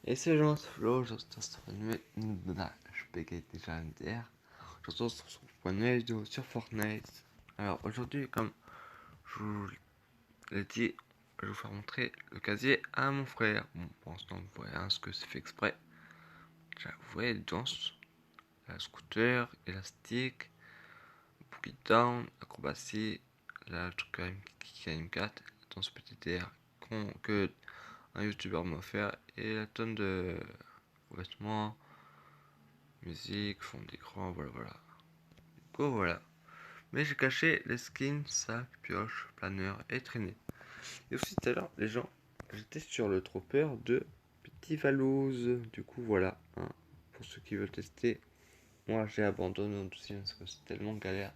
Et c'est Jean Flo, je bégaye déjà MDR. Je retrouve sur une nouvelle vidéo sur Fortnite. Alors aujourd'hui, comme je vous l'ai dit, je vais vous faire montrer le casier à mon frère. Bon, pour l'instant, vous voyez ce que c'est fait exprès. Déjà, vous voyez les danses, la scooter, élastique, boogie down, acrobatie, la KM4, la danse petit air que un youtubeur m'a offert et la tonne de vêtements, musique, fond d'écran, voilà. Du coup, voilà. Mais j'ai caché les skins, sac, pioche, planeur et traînée. Et aussi tout à l'heure, les gens, j'étais sur le trooper de Petit Valouz. Du coup, voilà. Hein, pour ceux qui veulent tester, moi j'ai abandonné au deuxième parce que c'est tellement galère.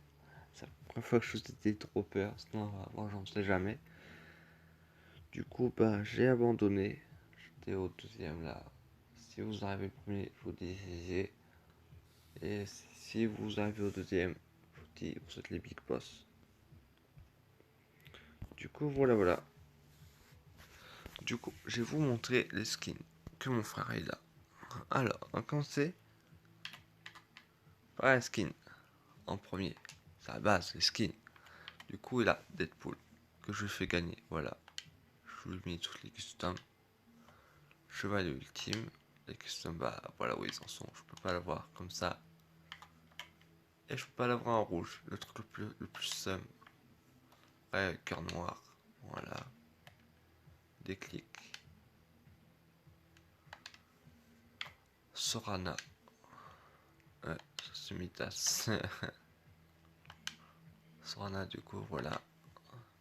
C'est la première fois que je faisais des troopers, sinon moi j'en sais jamais. Du coup, bah j'ai abandonné. J'étais au deuxième là. Si vous arrivez premier, je vous dis GG. Et si vous arrivez au deuxième, je vous dis vous êtes les big boss. Du coup, voilà. Du coup, je vais vous montrer les skins que mon frère a là. Alors, on va commencer par la skin en premier. C'est la base, les skins. Du coup, il a Deadpool que je fais gagner. Voilà. Je vous ai mis tous les customs. Chevalier ultime. Les customs, bah voilà où ils en sont. Je peux pas l'avoir comme ça. Et je peux pas l'avoir en rouge. Le truc le plus somme. Ouais, cœur noir. Voilà. Déclic. Sorana. Ouais, c'est Midas. Sorana, du coup, voilà.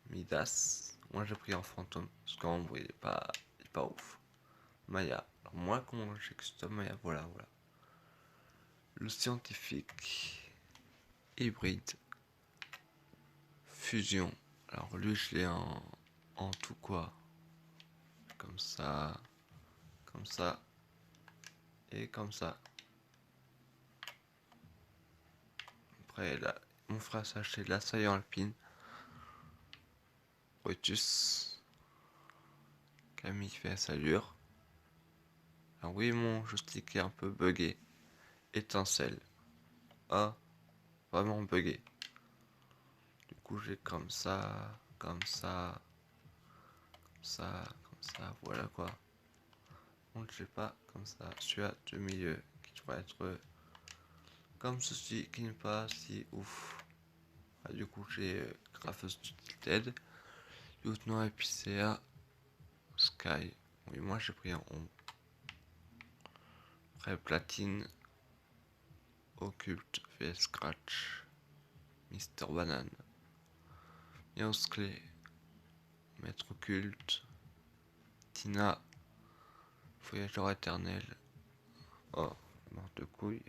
Midas. Moi, j'ai pris en fantôme. Parce qu'en vrai, il est pas ouf. Maya. Alors, moi, comment j'ai custom Maya, voilà. Le scientifique. Hybride. Fusion. Alors, lui, je l'ai en tout quoi. Comme ça. Comme ça. Et comme ça. Après, là, mon frère s'est acheté de l'assaillant alpine. Brutus. Camille fait sa allure. Alors oui, mon joystick est un peu buggé. Étincelle. Ah, vraiment buggé. Du coup, j'ai comme ça, voilà quoi. Donc, j'ai pas comme ça. Celui-là de milieu qui devrait être comme ceci, qui n'est pas si ouf. Ah, du coup, j'ai Graphos Tilted, Lieutenant Epicea, Sky. Oui, moi j'ai pris un 11. Après, Platine, Occulte, VS Scratch, Mister Banane, Miaus Clé, Maître Occulte, Tina, Voyageur éternel. Oh, mort de couille.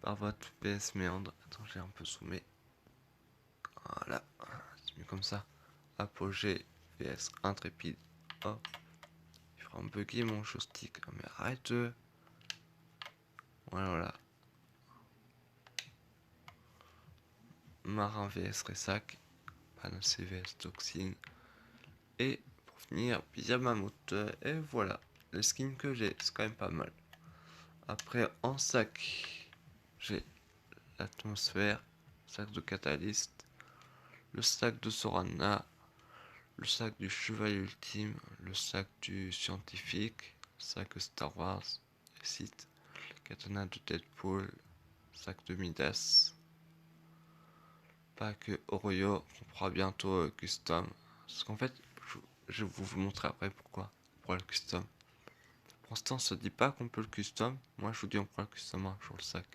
Par votre PS méandre. Attends, j'ai un peu zoomé. Voilà, c'est mieux comme ça. Apogée VS Intrépide. Oh, il fera un buggy mon joystick. Oh, mais arrête. Voilà. Marin VS Ressac. Panacée VS Toxine. Et pour finir, Pyjama Mammouth. Et voilà, les skins que j'ai, c'est quand même pas mal. Après, en sac, j'ai l'atmosphère, sac de catalyste, le sac de Sorana, le sac du cheval ultime, le sac du scientifique, sac Star Wars, site, katana de Deadpool, sac de Midas, pack Oreo qu'on pourra bientôt custom. Parce qu'en fait, je vais vous montrer après pourquoi le custom. Pour l'instant, ça dit pas qu'on peut le custom. Moi, je vous dis on prend le custom un jour le sac.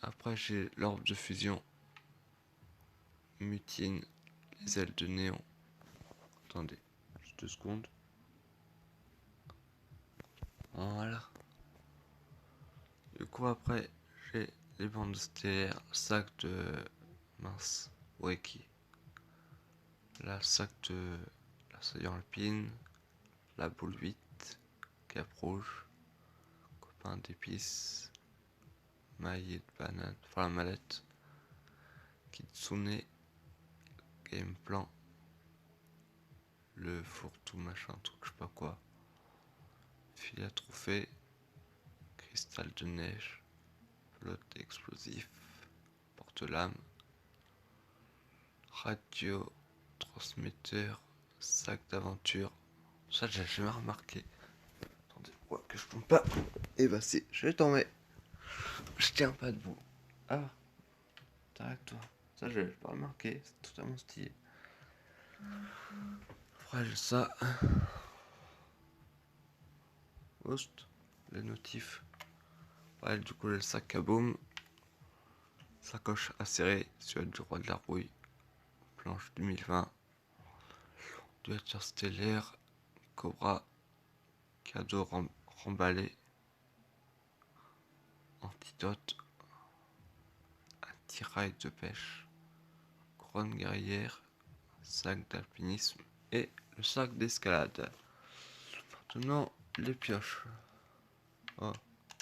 Après, j'ai l'orbe de fusion, mutine, les ailes de néon. Attendez, juste 2 secondes. Voilà. Du coup, après, j'ai les bandes stellaires, sac de mince, Weki. La sac de la saillant alpine, la boule 8, cap rouge, copain d'épices, maillet de banane, enfin la mallette, Kitsune, game plan, le fourre-tout machin, truc, je sais pas quoi. Filet à trophée, cristal de neige, pelote explosif, porte-lame, radio, transmetteur, sac d'aventure. Ça, j'ai jamais remarqué. Attendez, quoi que je tombe pas. Et bah si, je vais tomber. Je tiens pas debout. Ah, t'arrêtes toi. Ça, j'ai pas remarqué. C'est totalement stylé. Après, j'ai ça. Host, les notifs. Ouais, du coup, j'ai le sac à boum. Sacoche acérée, suède du roi de la rouille. Planche 2020. Duateur stellaire. Cobra. Cadeau remballé. Antidote. Attirail de pêche. Couronne guerrière. Sac d'alpinisme. Et le sac d'escalade. Maintenant, les pioches. Oh,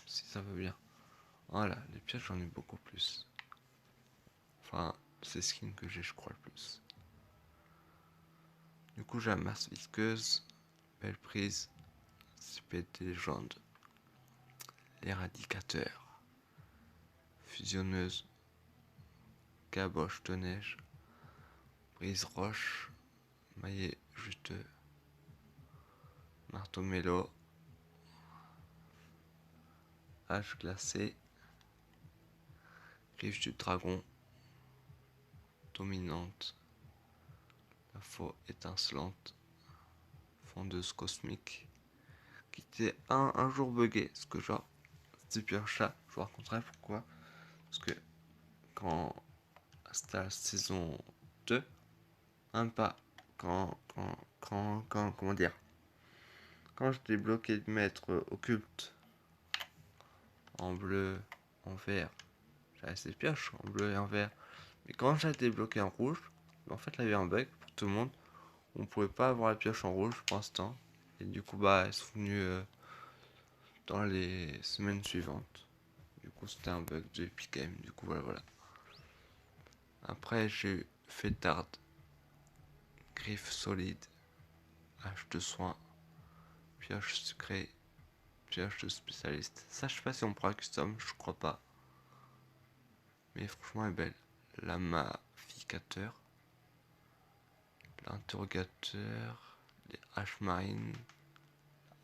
si ça veut bien. Voilà, les pioches, j'en ai beaucoup plus. Enfin, c'est skins que j'ai, je crois, le plus. Du coup, j'ai la masse visqueuse, belle prise, CPT légende, l'éradicateur, fusionneuse, caboche de neige, brise roche, maillet juteux, marteau mélo, hache glacée, griffe du dragon, dominante, la faux étincelante, fondeuse cosmique, qui était un jour bugué, parce que genre, c'était pire chat, je vous raconterai pourquoi, parce que quand c'était la saison 2, même pas, comment dire, quand je débloquais de maître occulte en bleu, en vert, j'avais ces pioches en bleu et en vert, mais quand j'ai débloqué en rouge, en fait là il y avait un bug pour tout le monde, on pouvait pas avoir la pioche en rouge pour l'instant, et du coup bah elles sont venues dans les semaines suivantes. Du coup c'était un bug de Epic Game, du coup voilà. Après j'ai eu Fêtard, griffe solide, hache de soin, pioche sucrée, pioche de spécialiste. Ça, je sais pas si on pourra custom, je crois pas. Mais franchement, elle est belle. L'amaficateur, l'interrogateur, les haches marines,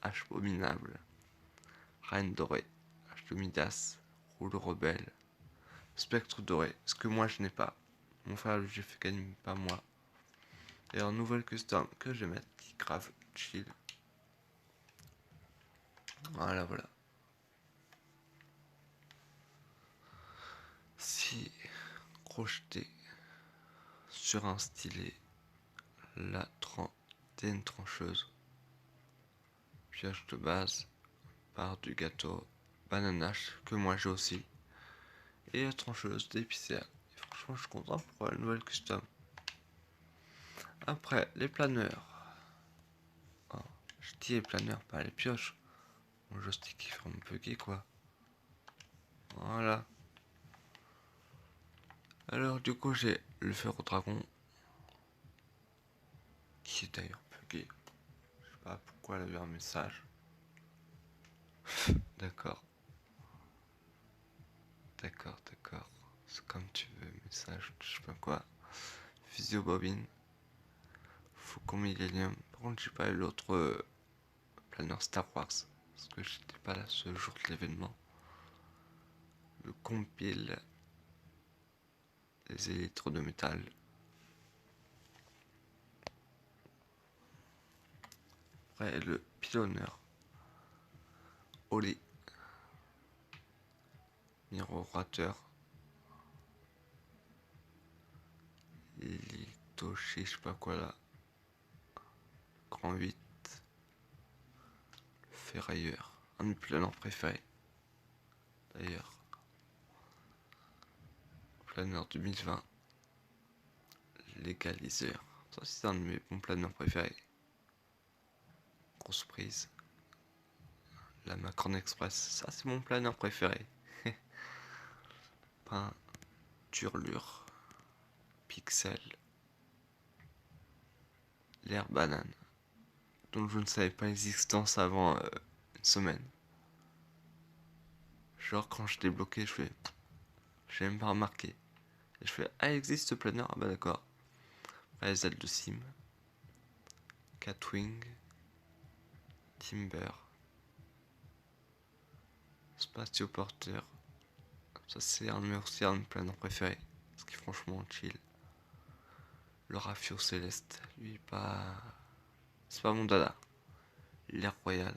hache abominable, reine dorée, hache de Midas, roule rebelle, spectre doré. Ce que moi je n'ai pas. Mon frère, lui, j'ai fait gagner, pas moi. Et en nouvelle custom que je vais mettre, qui grave chill. Voilà. Si crocheté sur un stylet, la trentaine trancheuse, pioche de base, part du gâteau, bananache, que moi j'ai aussi, et la trancheuse d'épicéa. Franchement, je suis content pour la nouvelle custom. Après, les planeurs. Oh, je dis les planeurs, pas les pioches. Mon joystick qui fait un bugger quoi. Voilà. Alors, du coup, j'ai le fer au dragon, qui est d'ailleurs bugué. Je sais pas pourquoi elle a eu un message. D'accord. C'est comme tu veux, message, je sais pas quoi. Physio bobine. Faucon Millennium. Par contre, j'ai pas eu l'autre planeur Star Wars. Parce que j'étais pas là ce jour de l'événement. Le compile. Les électros de métal. Après, le pilonneur. Oli. Mirorateur. Litoshi, je sais pas quoi là. Grand 8. Ferrailleur. Un de mes planeurs préférés. D'ailleurs. Planeur 2020. Légaliseur. Ça aussi c'est un de mes bons planeurs préférés. Grosse prise. La Macron Express. Ça c'est mon planeur préféré. Peinturlure. Pixel. L'air banane. dont je ne savais pas l'existence avant une semaine. Genre quand je débloqué, je fais, j'ai même pas remarqué. Et je fais, ah, il existe ce planeur, ah bah d'accord. Après les ailes de Sim, Catwing, Timber, Spatioporter. Ça c'est un de mes aussi un de mes planeurs préférés, ce qui est franchement chill. Le Rafio Céleste, lui pas, c'est pas mon dada. L'air royal,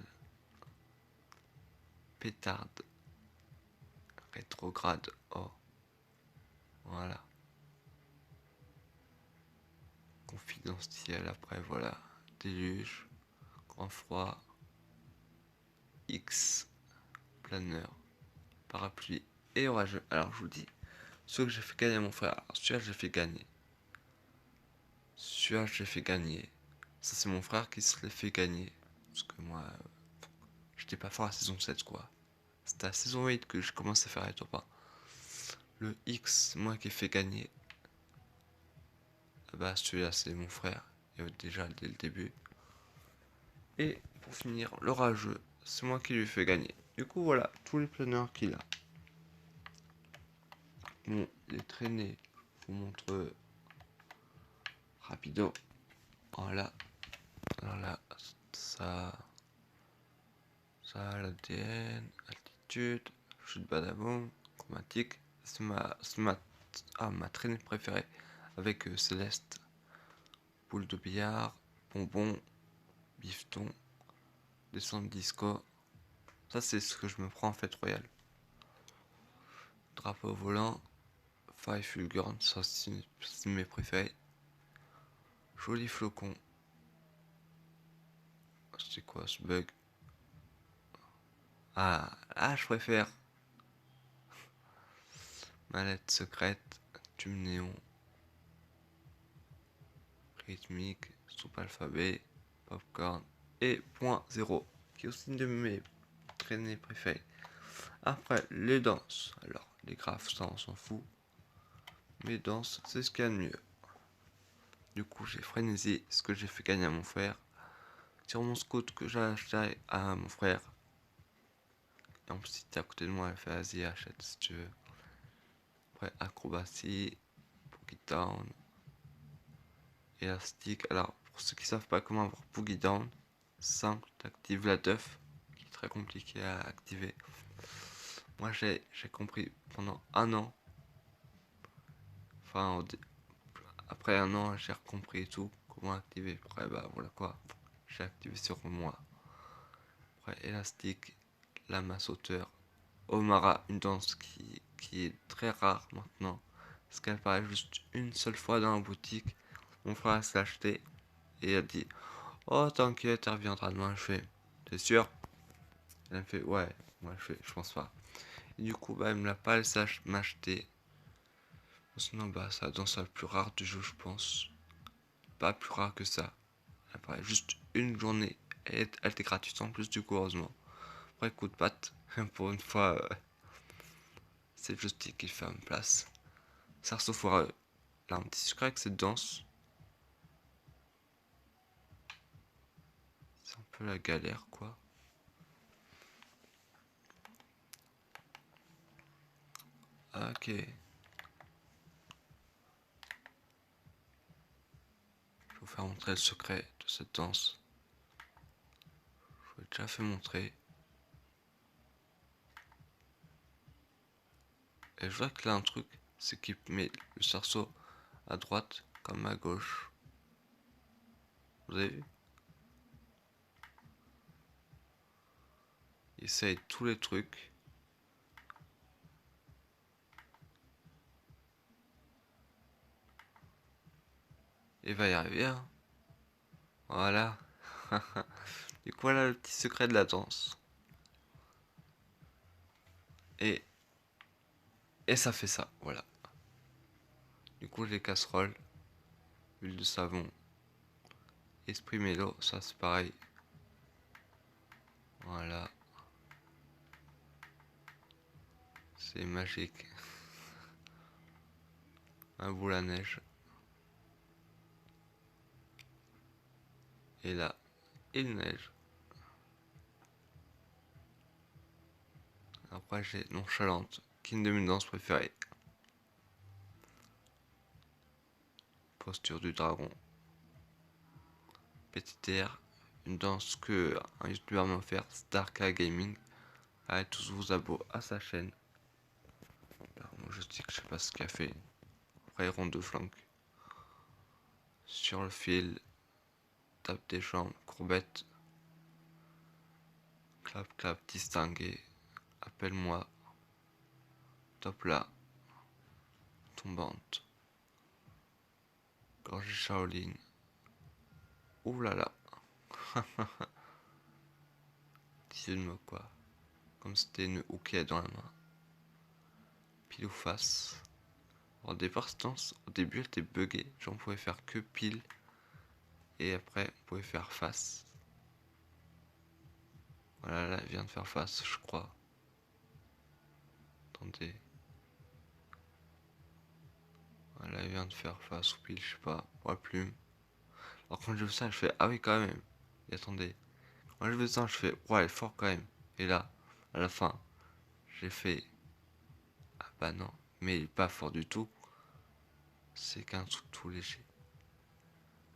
Pétarde, Rétrograde, oh, voilà. Confidentiel, après voilà. Déluge, Grand Froid, X, Planeur, Parapluie et Orageux. Alors je vous dis, ceux que j'ai fait gagner à mon frère. Alors celui-là j'ai fait gagner. Celui-là j'ai fait gagner. Ça c'est mon frère qui se l'est fait gagner. Parce que moi, j'étais pas fort à la saison 7 quoi. C'était à la saison 8 que je commençais à faire les top 1. Le X, moi qui ai fait gagner. Bah celui-là c'est mon frère. Déjà dès le début. Et pour finir, l'orageux, c'est moi qui lui fais gagner. Du coup voilà, tous les planeurs qu'il a. Bon, les traînées, je vous montre rapido. Voilà. Alors là, ça, l'ADN, altitude, chute badaboum, chromatique. C'est ma traînée préférée avec Céleste, boule de billard, bonbon, bifton, descente disco. Ça, c'est ce que je me prends en fête royale. Drapeau volant, faille fulgurante, ça c'est mes préférés. Joli flocon. C'est quoi ce bug? Ah, je préfère. Mallette secrète, tube néon, rythmique, soupe alphabet, popcorn et point zéro, qui est aussi une de mes traînées préférées. Après, les danses. Alors, les graphes, ça on s'en fout. Mais danses, c'est ce qu'il y a de mieux. Du coup, j'ai frénésie, ce que j'ai fait gagner à mon frère. Sur mon scout que j'ai acheté à mon frère. Et en plus, si t'es à côté de moi, elle fait vas-y, achète si tu veux. Après, acrobatie, Boogie Down, élastique. Alors, pour ceux qui savent pas comment avoir Boogie Down, simple, t'actives la teuf, qui est très compliqué à activer. Moi, j'ai compris pendant un an. Enfin, après un an, j'ai compris et tout, comment activer. Après, bah voilà quoi, j'ai activé sur moi. Après, élastique, lama sauteur, Omara, une danse qui est très rare maintenant. Parce qu'elle apparaît juste une seule fois dans la boutique. Mon frère s'est acheté et il a dit, oh t'inquiète, elle reviendra demain. Je fais, t'es sûr? Elle me fait, ouais. Moi je fais, je pense pas. Et du coup, bah elle me l'a pas laissé m'acheter. Sinon, bah c'est la danse la plus rare du jeu, je pense. Pas plus rare que ça. Elle apparaît juste une journée. Et elle était gratuite en plus, du coup, heureusement. Après, coup de patte, pour une fois, c'est le joystick qui fait une place. Sarceau foireux. Là, un petit secret avec cette danse. C'est un peu la galère, quoi. Ok. Je vais vous faire montrer le secret de cette danse. Je vous l'ai déjà fait montrer. Et je vois que là, un truc, c'est qu'il met le cerceau à droite comme à gauche. Vous avez vu? Il essaye tous les trucs. Il va y arriver, hein. Voilà. Du coup, voilà le petit secret de la danse. Et, et ça fait ça, voilà. Du coup, les casseroles, huile de savon, esprit mélo, ça c'est pareil. Voilà. C'est magique. Un boule à neige. Et là, il neige. Après j'ai Nonchalante, qui est une de mes danses préférées. Posture du dragon. Petit air, une danse que un youtubeur m'a offert, Starka Gaming. Allez tous vous abonner à sa chaîne. Alors, moi je dis que je sais pas ce qu'il a fait. Après rond de flanc. Sur le fil. Tape des jambes, courbette. Clap clap distingué. Appelle-moi. Top là. Tombante. Gorgée Shaolin. Ouh là là. Disait de quoi. Comme c'était une hookah dans la main. Pile ou face. Au départ, au début, elle était buggée. J'en pouvais faire que pile. Et après, on pouvait faire face. Voilà, là, elle vient de faire face, je crois. Attendez. Voilà, elle vient de faire face ou pile, je sais pas. Pour la plume. Alors quand je veux ça, je fais ah oui, quand même. Et attendez. Quand je veux ça, je fais ouais, elle est fort quand même. Et là, à la fin, j'ai fait ah bah non. Mais il est pas fort du tout. C'est qu'un truc tout léger.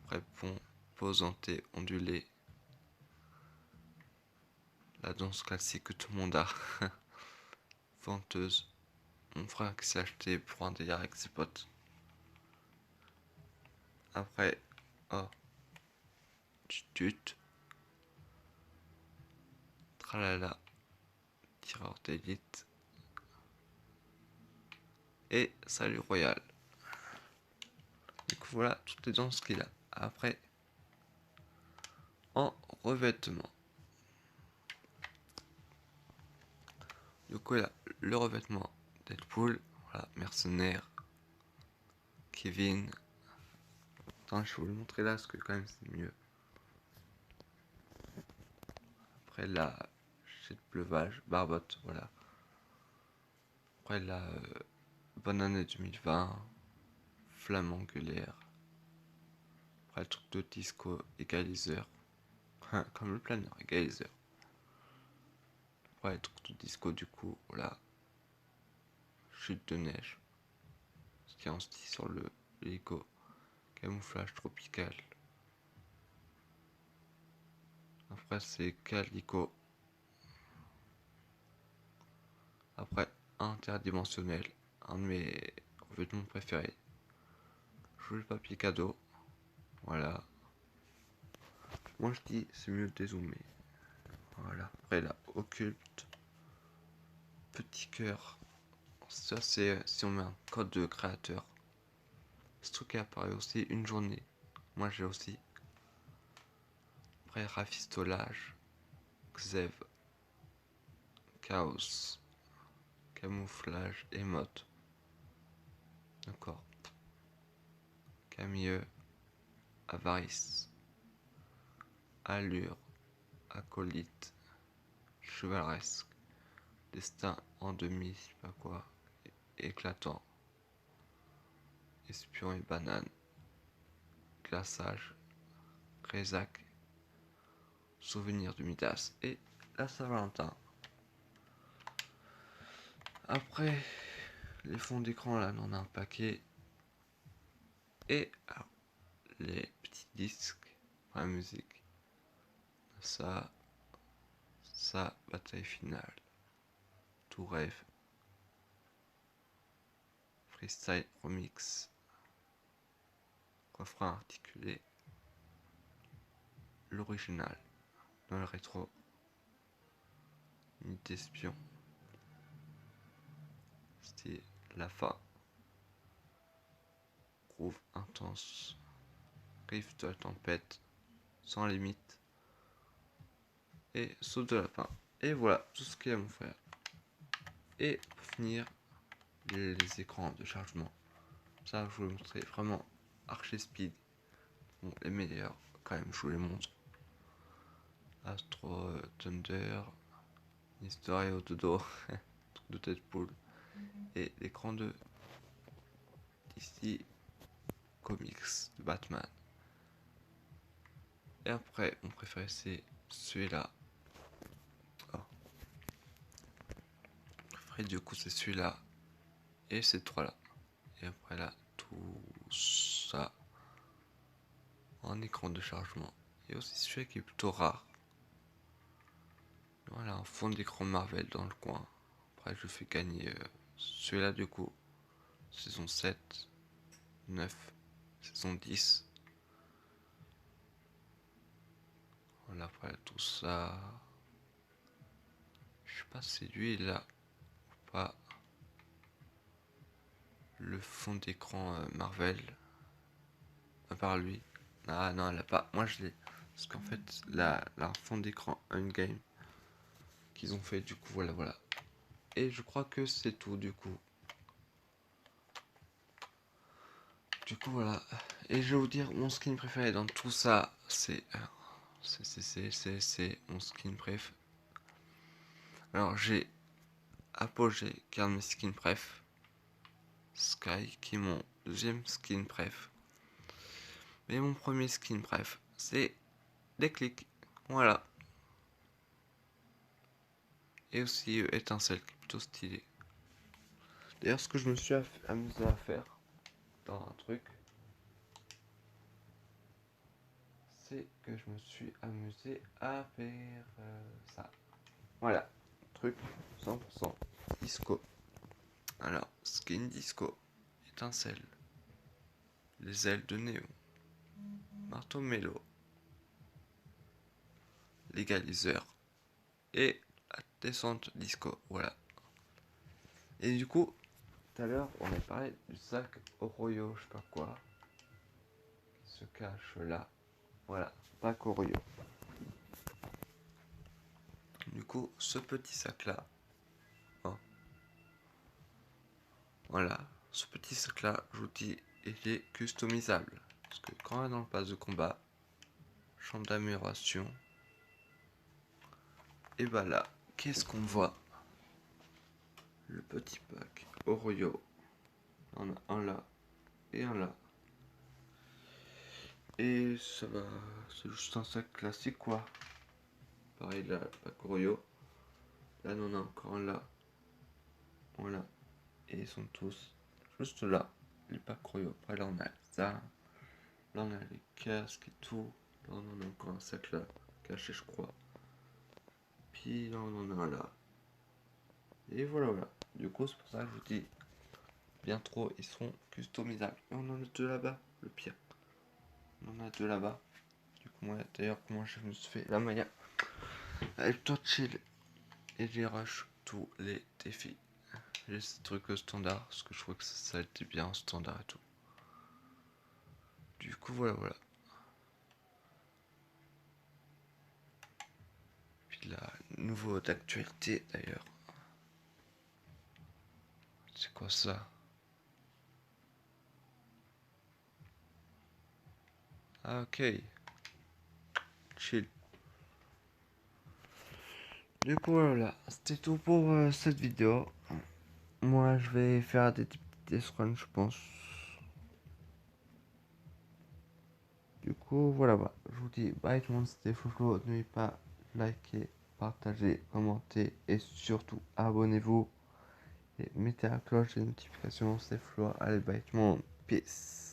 Après, pont, posanté, ondulé. La danse classique que tout le monde a. Venteuse. Mon frère qui s'est acheté pour un délire avec ses potes. Après, oh, tut, tralala, tireur d'élite. Et salut royal. Du coup, voilà toutes les danses qu'il a. Après, en revêtement. Du coup, il a le revêtement Deadpool, voilà, mercenaire, Kevin. Attends, je vais vous le montrer là, parce que quand même c'est mieux. Après, la jet de pleuvage, barbotte, voilà. Après, la bonne année 2020, flamme angulaire. Après, le truc de disco, égaliseur. Comme le planeur, égaliseur. Après, le truc de disco, du coup, voilà. Chute de neige. Ce qui est en style sur le l'hélico. Camouflage tropical. Après, c'est calico. Après, interdimensionnel. Un de mes revêtements préférés. Joli papier cadeau. Voilà. Moi, je dis, c'est mieux de dézoomer. Voilà. Après, là, occulte. Petit cœur. Ça, c'est si on met un code de créateur. Ce truc apparaît aussi une journée. Moi, j'ai aussi. Après, rafistolage. Xev. Chaos. Camouflage. Émote. D'accord. Camille. Avarice. Allure. Acolyte. Chevaleresque. Destin en demi, je sais pas quoi. Éclatant. Espion et banane. Glaçage. Rézac. Souvenir de Midas. Et la Saint-Valentin. Après, les fonds d'écran là, on a un paquet. Et alors, les petits disques pour la musique. Ça, bataille finale. Tout rêve. Freestyle remix. Refrain articulé. L'original. Dans le rétro. Nuit d'espion. C'était la fin. Groove intense. Riff de la tempête. Sans limite. Et saut de lapin. Et voilà, tout ce qu'il y a mon frère. Et pour finir, les écrans de chargement. Ça, je vous le montrer vraiment archi speed. Bon, les meilleurs, quand même, je vous les montre. Astro Thunder, Mystery Dodo, truc de Deadpool. Et l'écran de DC Comics de Batman. Et après, mon préféré c'est celui-là. Oh. Mon préféré du coup c'est celui-là. Et ces trois-là. Et après là, tout ça en écran de chargement. Et aussi celui-là qui est plutôt rare. Voilà, un fond d'écran Marvel dans le coin. Après, je fais gagner celui-là du coup. Saison 7, 9, saison 10. Voilà, après tout ça. Je sais pas si lui là ou pas. Le fond d'écran Marvel. À part lui. Ah non, elle a pas. Moi je l'ai. Parce qu'en fait, la fond d'écran Endgame qu'ils ont fait, du coup, voilà, voilà. Et je crois que c'est tout, du coup. Du coup, voilà. Et je vais vous dire, mon skin préféré dans tout ça, c'est mon skin préf. Alors, j'ai Apogée, qui est un de mes skins préf. Sky, qui est mon deuxième skin préf. Mais mon premier skin préf, c'est Déclic. Voilà. Et aussi Étincelle, qui est plutôt stylé. D'ailleurs, ce que je me suis amusé à faire dans un truc, c'est que je me suis amusé à faire ça. Voilà, truc 100% disco. Alors, skin disco, étincelle, les ailes de néon, marteau mélo, l'égaliseur et la descente disco. Voilà. Et du coup, tout à l'heure, on a parlé du sac Oroyo, je sais pas quoi, qui se cache là. Voilà, pack Oroyo. Du coup, ce petit sac là, hein, voilà, ce petit sac là, je vous dis, il est customisable. Parce que quand on est dans le pass de combat, chambre d'amélioration, et bah là, qu'est-ce qu'on voit? Le petit pack Oreo. On a un là et un là. Et ça va, c'est juste un sac classique quoi. Pareil là, le pack Oreo. Là, on en a encore un là. Voilà. Et ils sont tous juste là. Les packs Oreo. Après là, on a ça. Là, on a les casques et tout. Là, on en a encore un sac là, caché, je crois. Puis là, on en a un là. Et voilà, voilà. Du coup, c'est pour ça que je vous dis, bien trop, ils seront customisables. Et on en a deux là-bas, le pire. On en a deux là-bas. Du coup, moi, d'ailleurs, comment je me suis fait la manière. Elle est plutôt chill. Et j'ai rush tous les défis. J'ai ce truc standard, parce que je crois que ça a été bien standard et tout. Du coup, voilà, voilà. Puis là, nouveau d'actualité d'ailleurs. C'est quoi ça? Ah, ok. Chill. Du coup, voilà. C'était tout pour cette vidéo. Moi, je vais faire des petits test runs, je pense. Du coup, voilà, voilà. Je vous dis bye tout le monde, c'était Flouflo. N'oubliez pas liker, partager, commenter et surtout abonnez-vous et mettez la cloche des notifications. C'est Flo. Allez, bye tout le monde. Peace.